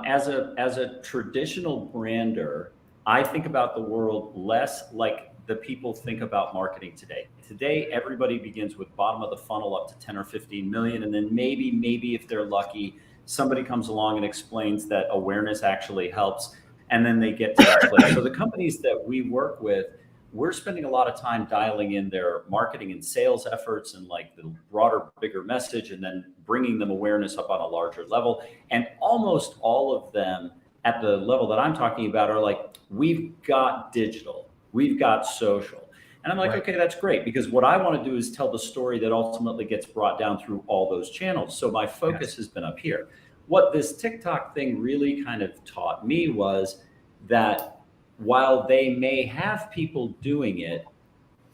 Speaker 4: As a traditional brander, I think about the world less like the people think about marketing today. Today, everybody begins with bottom of the funnel up to 10 or 15 million. And then maybe if they're lucky, somebody comes along and explains that awareness actually helps, and then they get to that place. So the companies that we work with, we're spending a lot of time dialing in their marketing and sales efforts and like the broader, bigger message, and then bringing them awareness up on a larger level. And almost all of them at the level that I'm talking about are like, we've got digital, we've got social. And I'm like, okay, that's great, because what I want to do is tell the story that ultimately gets brought down through all those channels. So my focus has been up here. What this TikTok thing really kind of taught me was that while they may have people doing it,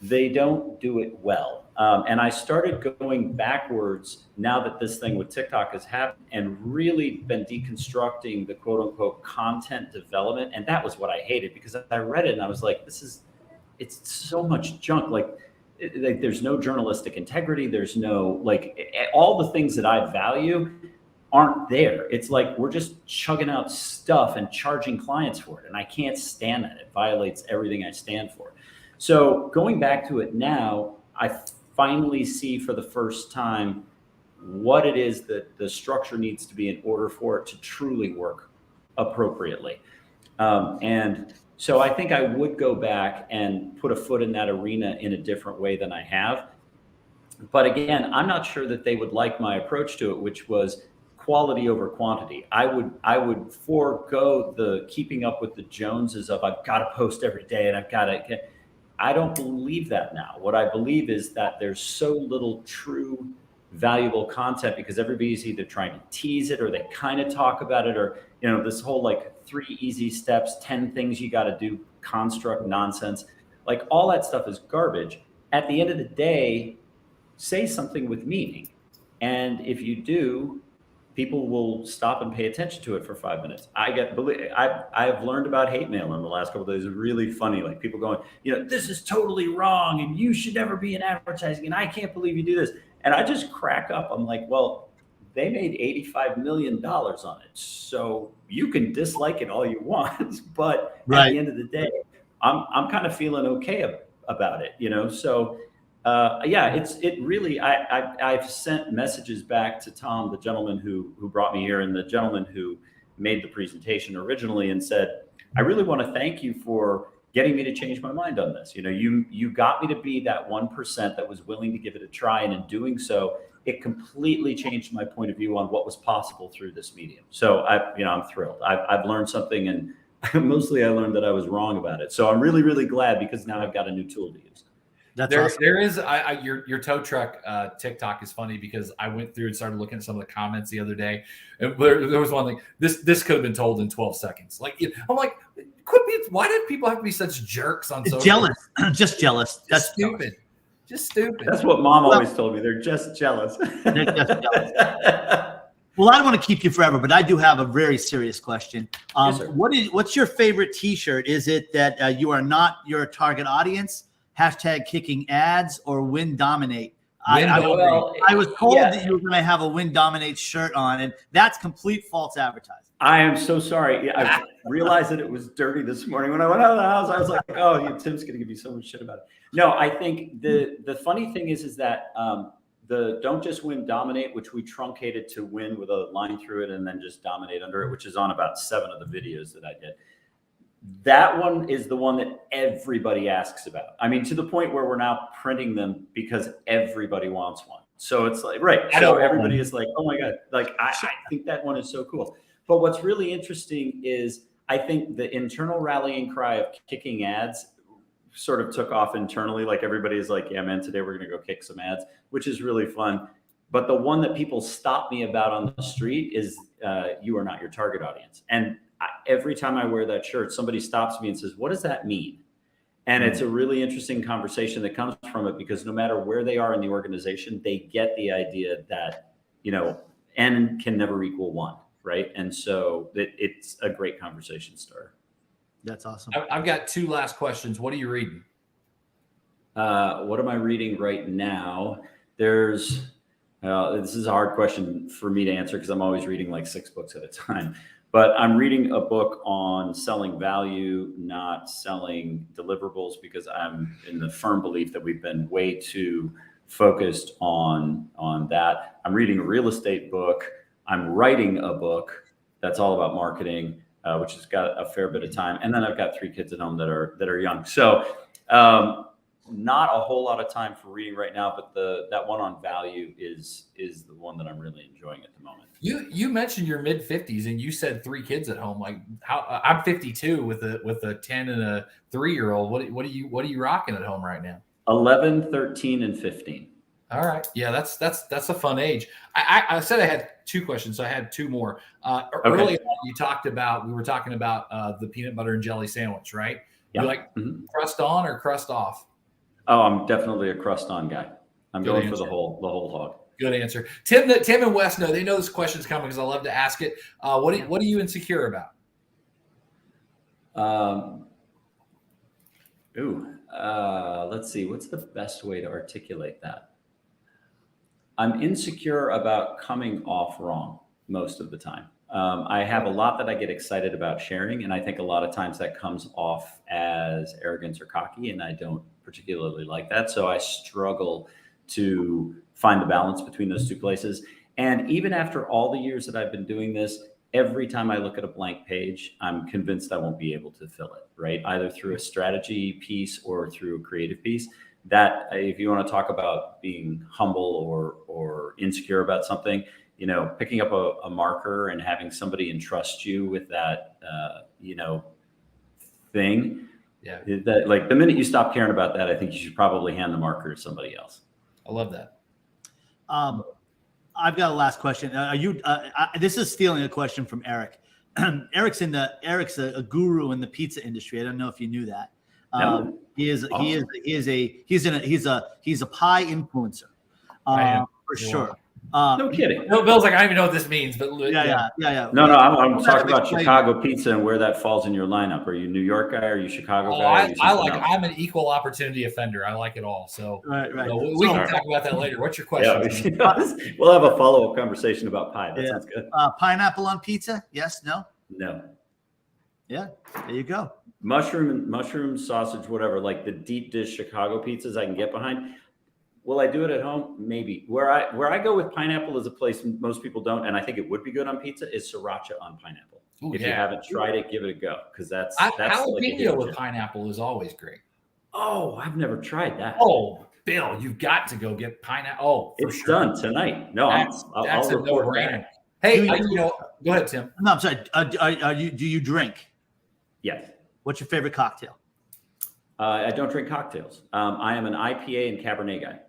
Speaker 4: they don't do it well. And I started going backwards now that this thing with TikTok has happened, and really been deconstructing the quote unquote content development. And that was what I hated, because I read it and I was like, it's so much junk. Like there's no journalistic integrity. There's no, like, all the things that I value aren't there. It's like, we're just chugging out stuff and charging clients for it. And I can't stand that. It violates everything I stand for. So going back to it now, I finally see for the first time what it is that the structure needs to be in order for it to truly work appropriately. And so I think I would go back and put a foot in that arena in a different way than I have. But again, I'm not sure that they would like my approach to it, which was quality over quantity. I would forego the keeping up with the Joneses of I've got to post every day and I've got to. I don't believe that now. What I believe is that there's so little true valuable content because everybody's either trying to tease it or they kind of talk about it, or this whole like 3 easy steps, 10 things you got to do construct nonsense. Like all that stuff is garbage. At the end of the day, say something with meaning. And if you do, people will stop and pay attention to it for 5 minutes. I've learned about hate mail in the last couple of days. It's really funny. Like people going, this is totally wrong and you should never be in advertising and I can't believe you do this. And I just crack up. I'm like, well, they made $85 million on it. So you can dislike it all you want, but at the end of the day, I'm kind of feeling okay about it, So it really, I've sent messages back to Tom, the gentleman who brought me here, and the gentleman who made the presentation originally, and said, I really want to thank you for getting me to change my mind on this. You got me to be that 1% that was willing to give it a try. And in doing so, it completely changed my point of view on what was possible through this medium. So I'm thrilled. I've learned something, and mostly I learned that I was wrong about it. So I'm really, really glad, because now I've got a new tool to use.
Speaker 2: That's awesome.
Speaker 3: There is your tow truck TikTok is funny, because I went through and started looking at some of the comments the other day, and there was one thing, this could have been told in 12 seconds. Like, I'm like, why did people have to be such jerks on social?
Speaker 2: Jealous, just jealous. That's
Speaker 3: stupid. Just stupid.
Speaker 4: That's what Mom always told me. They're just jealous.
Speaker 2: They're just jealous. Well, I don't want to keep you forever, but I do have a very serious question.
Speaker 4: Yes, sir.
Speaker 2: What's your favorite T-shirt? Is it that you are not your target audience? #kicking ads or win dominate? I was told that you were going to have a win dominate shirt on, and that's complete false advertising.
Speaker 4: I am so sorry. I realized that it was dirty this morning. When I went out of the house, I was like, oh, Tim's going to give me so much shit about it. No, I think the funny thing is that the don't just win, dominate, which we truncated to win with a line through it and then just dominate under it, which is on about 7 of the videos that I did. That one is the one that everybody asks about. I mean, to the point where we're now printing them because everybody wants one. So it's like, right. So everybody is like, oh my God, like, I think that one is so cool. But what's really interesting is I think the internal rallying cry of kicking ads sort of took off internally. Like, everybody is like, yeah, man, today we're going to go kick some ads, which is really fun. But the one that people stop me about on the street is you are not your target audience. And every time I wear that shirt, somebody stops me and says, what does that mean? And it's a really interesting conversation that comes from it, because no matter where they are in the organization, they get the idea that, N can never equal 1, right? And so it's a great conversation starter. That's awesome.
Speaker 3: I've got 2 last questions. What are you reading?
Speaker 4: What am I reading right now? This is a hard question for me to answer, because I'm always reading like 6 books at a time. But I'm reading a book on selling value, not selling deliverables, because I'm in the firm belief that we've been way too focused on that. I'm reading a real estate book. I'm writing a book that's all about marketing, which has got a fair bit of time. And then I've got 3 kids at home that are young. So not a whole lot of time for reading right now, but that one on value is the one that I'm really enjoying at the moment.
Speaker 3: You mentioned your mid 50s, and you said 3 kids at home. Like, how I'm 52 with a 10 and a 3-year-old. What are you rocking at home right now?
Speaker 4: 11, 13, and 15.
Speaker 3: All right. Yeah, that's a fun age. I said I had 2 questions, so I had 2 more. Earlier on, we were talking about the peanut butter and jelly sandwich, right?
Speaker 4: Yeah.
Speaker 3: You like crust on or crust off?
Speaker 4: Oh, I'm definitely a crust on guy. I'm
Speaker 3: Good
Speaker 4: going
Speaker 3: answer.
Speaker 4: for the whole hog.
Speaker 3: Good answer. Tim and Wes they know this question's coming, because I love to ask it. What are you insecure about?
Speaker 4: Let's see. What's the best way to articulate that? I'm insecure about coming off wrong most of the time. I have a lot that I get excited about sharing, and I think a lot of times that comes off as arrogance or cocky, and I don't particularly like that. So I struggle to find the balance between those 2 places. And even after all the years that I've been doing this, every time I look at a blank page, I'm convinced I won't be able to fill it, right? Either through a strategy piece or through a creative piece. That, if you want to talk about being humble or insecure about something, picking up a marker and having somebody entrust you with that, thing. Yeah. That, like, the minute you stop caring about that, I think you should probably hand the marker to somebody else.
Speaker 3: I love that.
Speaker 2: I've got a last question. This is stealing a question from Eric. Eric's a guru in the pizza industry. I don't know if you knew that.
Speaker 4: No.
Speaker 2: He's a pie influencer. For sure.
Speaker 4: No kidding.
Speaker 3: No, Bill's like, I don't even know what this means, but
Speaker 2: yeah.
Speaker 4: No, I'm talking about Chicago pizza and where that falls in your lineup. Are you New York guy? Are you Chicago guy?
Speaker 3: I'm an equal opportunity offender. I like it all. So
Speaker 2: right.
Speaker 3: We can talk about that later. What's your question?
Speaker 4: Yeah, we'll have a follow-up conversation about pie. That sounds good.
Speaker 2: Pineapple on pizza? Yes, no?
Speaker 4: No.
Speaker 2: Yeah, there you go.
Speaker 4: mushroom sausage, whatever, like the deep dish Chicago pizzas I can get behind. Will I do it at home? Maybe. Where I go with pineapple is a place most people don't, and I think it would be good on pizza, is sriracha on pineapple.
Speaker 3: Ooh,
Speaker 4: if
Speaker 3: yeah.
Speaker 4: you haven't tried it, give it a go, because that's
Speaker 3: jalapeno
Speaker 4: like
Speaker 3: with pineapple is always great.
Speaker 4: Oh, I've never tried that.
Speaker 3: Oh, Bill, you've got to go get pineapple. Oh,
Speaker 4: it's sure. Done tonight. No,
Speaker 3: that's
Speaker 4: I'll report back.
Speaker 3: Hey, go ahead, Tim.
Speaker 2: No, I'm sorry. Do you drink?
Speaker 4: Yes.
Speaker 2: What's your favorite cocktail?
Speaker 4: I don't drink cocktails. I am an IPA and Cabernet guy.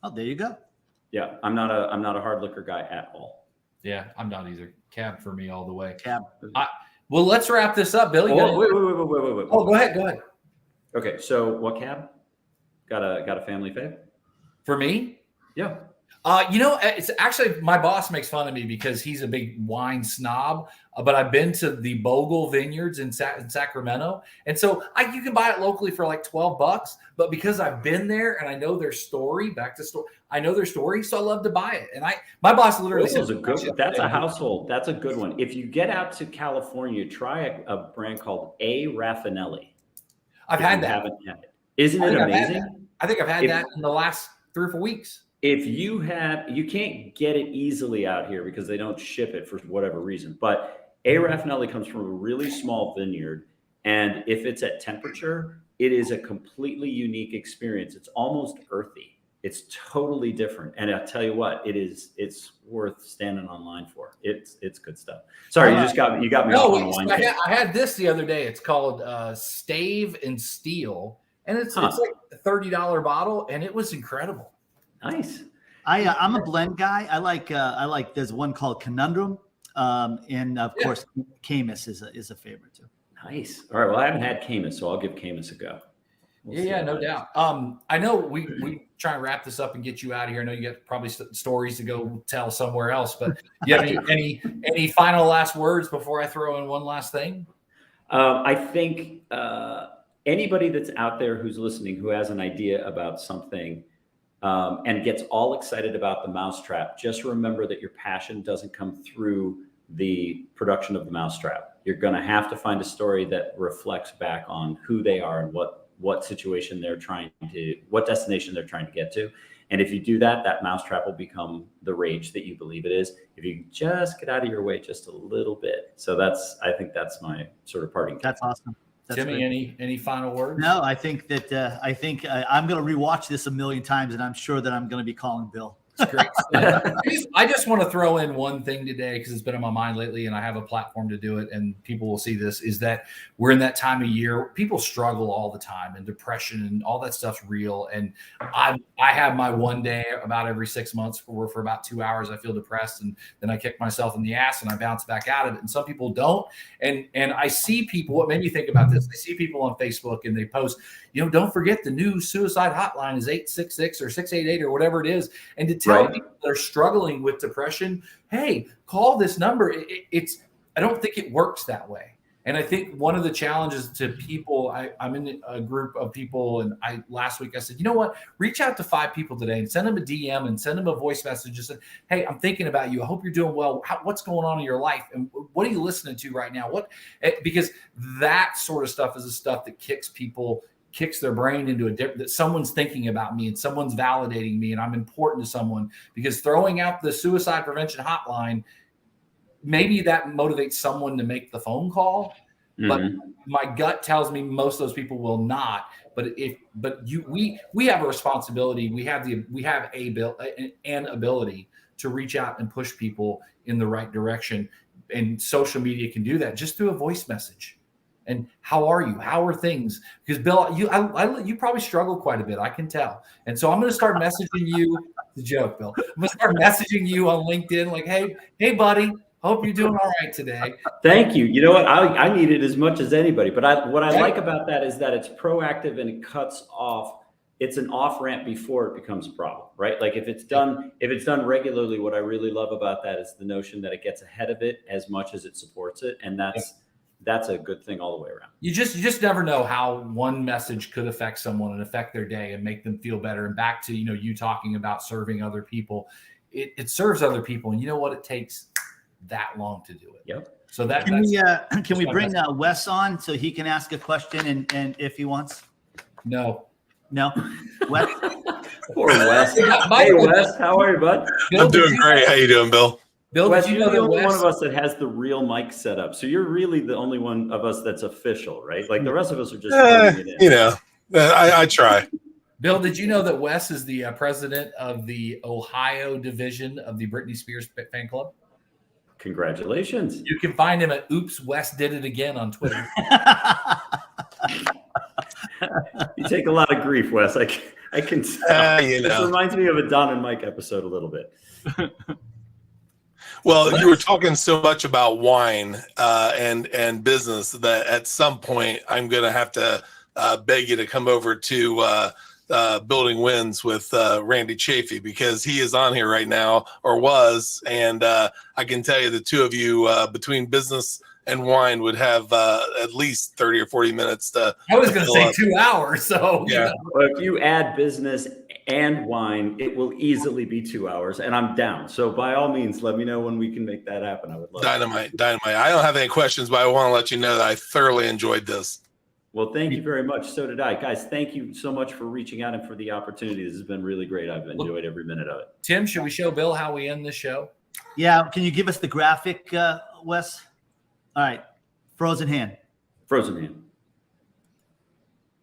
Speaker 2: Oh, there you go.
Speaker 4: Yeah, I'm not a hard liquor guy at all.
Speaker 3: Yeah, I'm not either. Cab for me all the way.
Speaker 2: Cab.
Speaker 3: Well, let's wrap this up, Bill.
Speaker 4: Wait.
Speaker 3: Oh, go ahead.
Speaker 4: Okay, so what cab? Got a family fave?
Speaker 3: For me?
Speaker 4: Yeah.
Speaker 3: It's actually, my boss makes fun of me because he's a big wine snob, but I've been to the Bogle Vineyards in Sacramento. And so you can buy it locally for like $12, but because I've been there and I know their story, I know their story. So I love to buy it. And my boss literally says,
Speaker 4: that's a household. That's a good one. If you get out to California, try a brand called A. Raffinelli.
Speaker 3: I've had that.
Speaker 4: Haven't had it. Isn't it amazing?
Speaker 3: I think I've had that in the last 3 or 4 weeks.
Speaker 4: If you can't get it easily out here because they don't ship it for whatever reason, but A. Raffinelli comes from a really small vineyard. And if it's at temperature, it is a completely unique experience. It's almost earthy. It's totally different. And I'll tell you what, it's worth standing online for. It's good stuff. Sorry, you got me off on wine.
Speaker 3: I had this the other day. It's called Stave and Steel. And it's like a $30 bottle, and it was incredible.
Speaker 4: Nice.
Speaker 2: I'm a blend guy. I like there's one called Conundrum. And of course Camus is a favorite too.
Speaker 4: Nice. All right. Well, I haven't had Camus, so I'll give Camus a go.
Speaker 3: Yeah, no doubt. I know we try and wrap this up and get you out of here. I know you got probably stories to go tell somewhere else, but do you have any final last words before I throw in one last thing?
Speaker 4: I think anybody that's out there who's listening, who has an idea about something and gets all excited about the mousetrap, just remember that your passion doesn't come through the production of the mousetrap. You're going to have to find a story that reflects back on who they are and what situation what destination they're trying to get to. And if you do that, that mousetrap will become the rage that you believe it is. If you just get out of your way just a little bit. So I think that's my sort of parting.
Speaker 2: That's awesome.
Speaker 3: Timmy, any final words?
Speaker 2: No, I think that I'm going to rewatch this a million times, and I'm sure that I'm going to be calling Bill.
Speaker 3: Great. I just want to throw in one thing today because it's been on my mind lately and I have a platform to do it and people will see this, is that we're in that time of year. People struggle all the time and depression and all that stuff's real. And I have my one day about every 6 months where for about 2 hours I feel depressed and then I kick myself in the ass and I bounce back out of it. And some people don't. And I see people, what made me think about this, I see people on Facebook and they post, don't forget the new suicide hotline is 866 or 688 or whatever it is. And to tell people that are struggling with depression, hey, call this number. I don't think it works that way. And I think one of the challenges to people, I'm in a group of people, and last week I said, you know what, reach out to 5 people today and send them a DM and send them a voice message. Just say, hey, I'm thinking about you. I hope you're doing well. What's going on in your life? And what are you listening to right now? Because that sort of stuff is the stuff that kicks their brain into that someone's thinking about me and someone's validating me and I'm important to someone. Because throwing out the suicide prevention hotline, maybe that motivates someone to make the phone call, but my gut tells me most of those people will not. But we have a responsibility. We have an ability to reach out and push people in the right direction, and social media can do that just through a voice message. And how are you? How are things? Because Bill, you probably struggle quite a bit. I can tell. And so I'm going to start messaging you. It's a joke, Bill. I'm going to start messaging you on LinkedIn, like, hey, buddy, hope you're doing all right today.
Speaker 4: Thank you. You know what? I need it as much as anybody. But what I like about that is that it's proactive and it cuts off. It's an off ramp before it becomes a problem, right? Like if it's done regularly, what I really love about that is the notion that it gets ahead of it as much as it supports it, and that's a good thing all the way around. You
Speaker 3: just never know how one message could affect someone and affect their day and make them feel better. And back to, you talking about serving other people, it serves other people. And you know what? It takes that long to do it.
Speaker 4: Yep.
Speaker 3: So that
Speaker 2: can we bring Wes on so he can ask a question and if he wants?
Speaker 3: no.
Speaker 2: Wes.
Speaker 4: Poor Wes. Hey, Wes, how are you, bud?
Speaker 3: Bill,
Speaker 1: I'm doing great. How you doing, Bill?
Speaker 3: Bill,
Speaker 4: Wes,
Speaker 3: did you
Speaker 4: you're
Speaker 3: know
Speaker 4: the
Speaker 3: that
Speaker 4: only one
Speaker 3: Wes?
Speaker 4: of us that has the real mic set up. So you're really the only one of us that's official, right? Like the rest of us are just throwing it in.
Speaker 1: You know, I try.
Speaker 3: Bill, did you know that Wes is the president of the Ohio division of the Britney Spears fan club?
Speaker 4: Congratulations.
Speaker 3: You can find him at Oops, Wes Did It Again on Twitter.
Speaker 4: You take a lot of grief, Wes. I can tell. This reminds me of a Don and Mike episode a little bit.
Speaker 1: Well, you were talking so much about wine and business that at some point I'm going to have to beg you to come over to Building Wins with Randy Chafee, because he is on here right now, or was, and I can tell you the two of you between business and wine would have at least 30 or 40 minutes to.
Speaker 3: I was going to say 2 hours. So
Speaker 1: yeah.
Speaker 4: Well, if you add business and wine, it will easily be 2 hours, and I'm down. So by all means, let me know when we can make that happen. I would love
Speaker 1: Dynamite. I don't have any questions, but I want to let you know that I thoroughly enjoyed this.
Speaker 4: Well, thank you very much. So did I. Guys, thank you so much for reaching out and for the opportunity. This has been really great. I've enjoyed every minute of it.
Speaker 3: Tim, should we show Bill how we end the show?
Speaker 2: Yeah. Can you give us the graphic, Wes? All right. Frozen hand.
Speaker 4: Frozen hand.